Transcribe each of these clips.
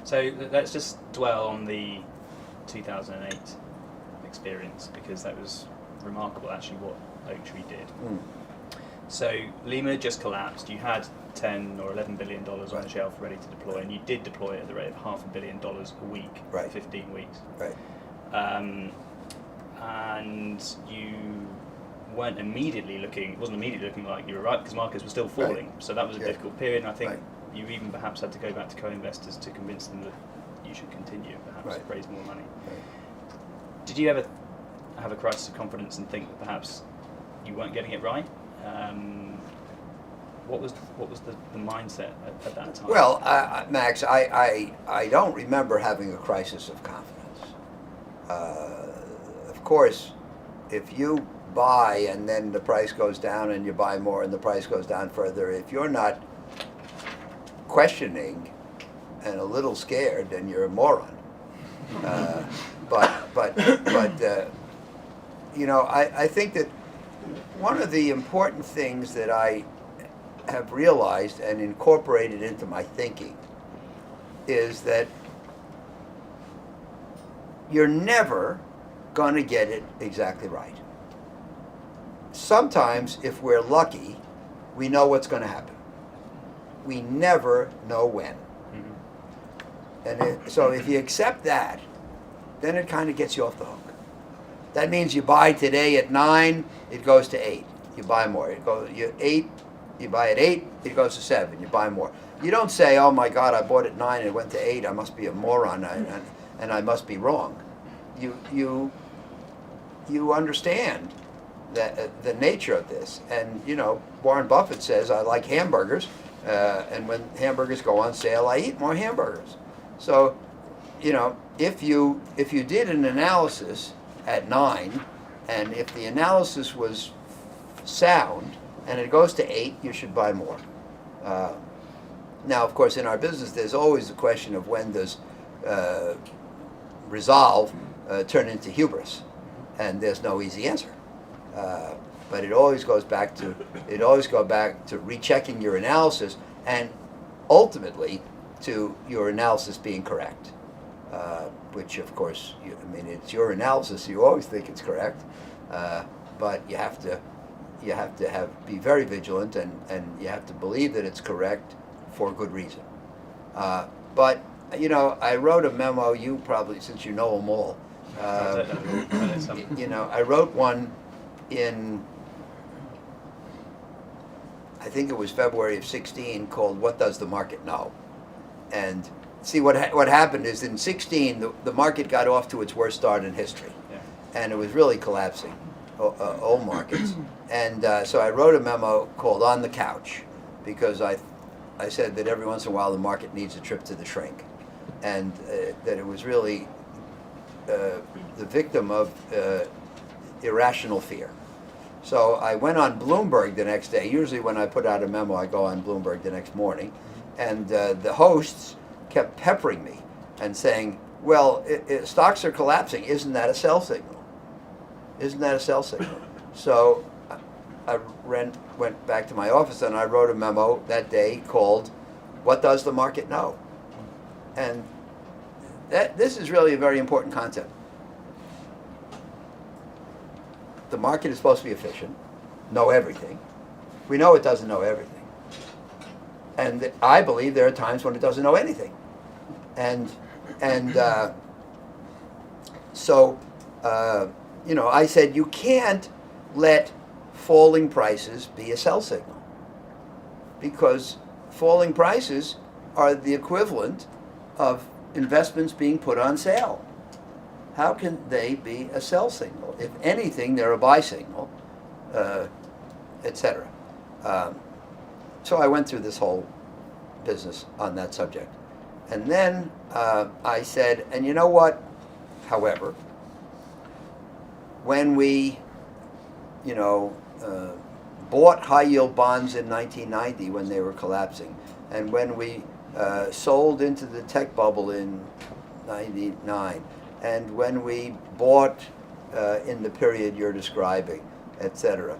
So let's just dwell on the 2008 experience, because that was remarkable actually what Oaktree did. So Lehman just collapsed. You had $10 or $11 billion on the shelf ready to deploy, and you did deploy it at the rate of $500 million a week for 15 weeks. Right. And you weren't immediately looking, it wasn't immediately looking like you were right, because markets were still falling. So that was a difficult period, and I think you even perhaps had to go back to co-investors to convince them that you should continue, perhaps raise more money. Did you ever have a crisis of confidence and think that perhaps you weren't getting it right? What was the mindset at that time? Well, Max, I don't remember having a crisis of confidence. Of course, if you buy and then the price goes down and you buy more and the price goes down further, if you're not questioning and a little scared, then you're a moron. But you know, I think that one of the important things that I have realized and incorporated into my thinking is that you're never going to get it exactly right. Sometimes, if we're lucky, we know what's going to happen. We never know when. And so if you accept that, then it kind of gets you off the hook. That means you buy today at 9, it goes to 8. You buy more. You buy at 8, it goes to 7. You buy more. You don't say, "Oh my God, I bought at 9 and it went to 8. I must be a moron and I must be wrong." You understand that the nature of this. And you know, Warren Buffett says, "I like hamburgers, and when hamburgers go on sale, I eat more hamburgers." So, you know, if you did an analysis at 9, and if the analysis was sound and it goes to 8, you should buy more. Now, of course, in our business, there's always the question of when does resolve turn into hubris, and there's no easy answer. But it always goes back to rechecking your analysis, and ultimately to your analysis being correct. Which, of course, it's your analysis. You always think it's correct, but you have to be very vigilant, and you have to believe that it's correct for good reason. But you know, I wrote a memo. You probably, since you know them all, you know, I wrote one in, I think it was February of 16, called "What Does the Market Know?" And see, what happened is in 16, the market got off to its worst start in history, and it was really collapsing, all markets. And so I wrote a memo called "On the Couch," because I said that every once in a while the market needs a trip to the shrink, and that it was really the victim of irrational fear. So I went on Bloomberg the next day. Usually when I put out a memo, I go on Bloomberg the next morning, and the hosts kept peppering me and saying, "Well, stocks are collapsing. Isn't that a sell signal? Isn't that a sell signal?" So I went back to my office and I wrote a memo that day called "What Does the Market Know?" And this is really a very important concept. The market is supposed to be efficient, know everything. We know it doesn't know everything. And I believe there are times when it doesn't know anything. So you know, I said you can't let falling prices be a sell signal, because falling prices are the equivalent of investments being put on sale. How can they be a sell signal? If anything, they're a buy signal, etc. So I went through this whole business on that subject. And then I said, and you know what? However, when we, you know, bought high-yield bonds in 1990 when they were collapsing, and when we sold into the tech bubble in 99, and when we bought in the period you're describing, etc.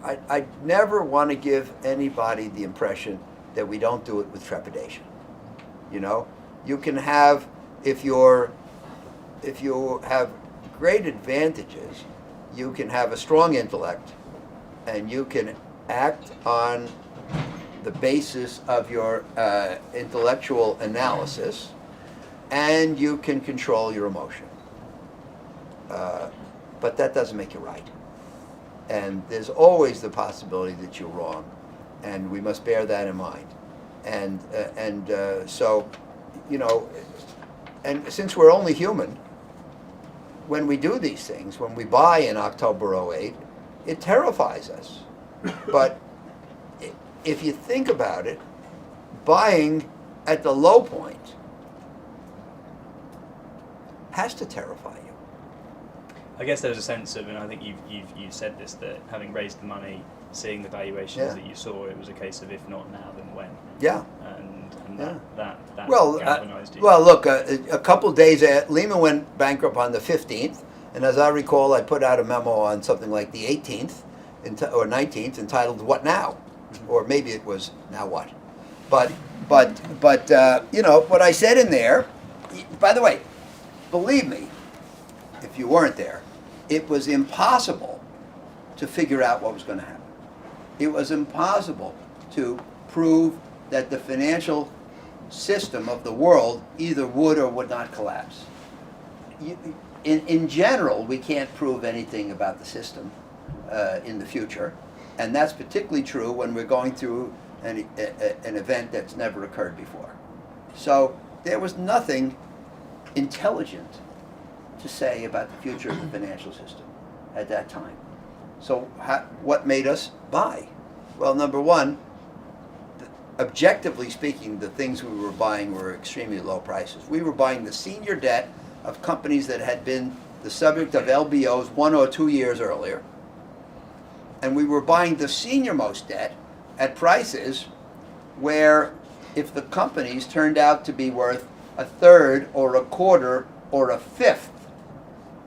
I never want to give anybody the impression that we don't do it with trepidation. You know, you can have, if you have great advantages, you can have a strong intellect, and you can act on the basis of your intellectual analysis, and you can control your emotion. But that doesn't make you right. And there's always the possibility that you're wrong, and we must bear that in mind. And so, you know, and since we're only human, when we do these things, when we buy in October '08, it terrifies us. But if you think about it, buying at the low point has to terrify you. I guess there's a sense of, and I think you've said this, that having raised the money, seeing the valuations that you saw, it was a case of if not now, then when. Yeah. And Yeah. that Well, galvanized you. well, look, a couple days Lehman went bankrupt on the 15th, and as I recall, I put out a memo on something like the 18th or 19th entitled "What Now?" Or maybe it was "Now What?" But you know what I said in there. By the way, believe me, if you weren't there, it was impossible to figure out what was going to happen. It was impossible to prove that the financial system of the world either would or would not collapse. In general, we can't prove anything about the system in the future, and that's particularly true when we're going through an event that's never occurred before. So there was nothing intelligent to say about the future of the financial system at that time. So what made us buy? Well, number one, objectively speaking, the things we were buying were extremely low prices. We were buying the senior debt of companies that had been the subject of LBOs 1 or 2 years earlier. And we were buying the senior-most debt at prices where if the companies turned out to be worth a third or a quarter or a fifth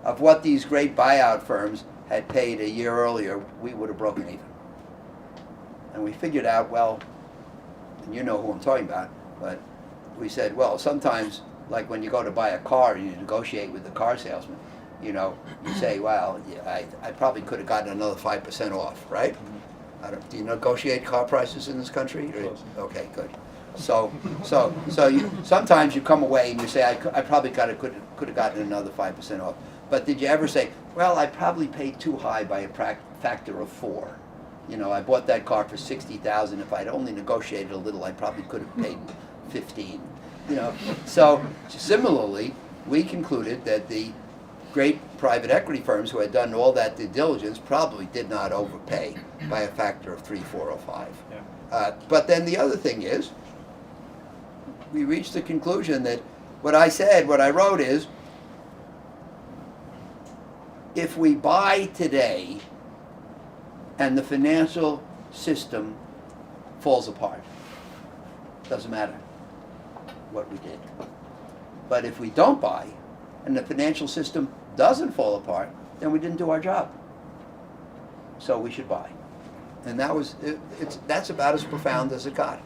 of what these great buyout firms had paid a year earlier, we would have broken even. And we figured out, well, and you know who I'm talking about, but we said, well, sometimes, like when you go to buy a car and you negotiate with the car salesman, you know, you say, well, yeah, I probably could have gotten another 5% off, right? Do you negotiate car prices in this country? Okay, good. So sometimes you come away and you say, I probably could have gotten another 5% off. But did you ever say, well, I probably paid too high by a factor of 4? You know, I bought that car for $60,000. If I'd only negotiated a little, I probably could have paid 15. You know, so similarly, we concluded that the great private equity firms who had done all that due diligence probably did not overpay by a factor of 3, 4, or 5. Yeah. But then the other thing is, we reached the conclusion that what I wrote is, if we buy today and the financial system falls apart, doesn't matter what we did. But if we don't buy and the financial system doesn't fall apart, then we didn't do our job. So we should buy. And that's about as profound as it got.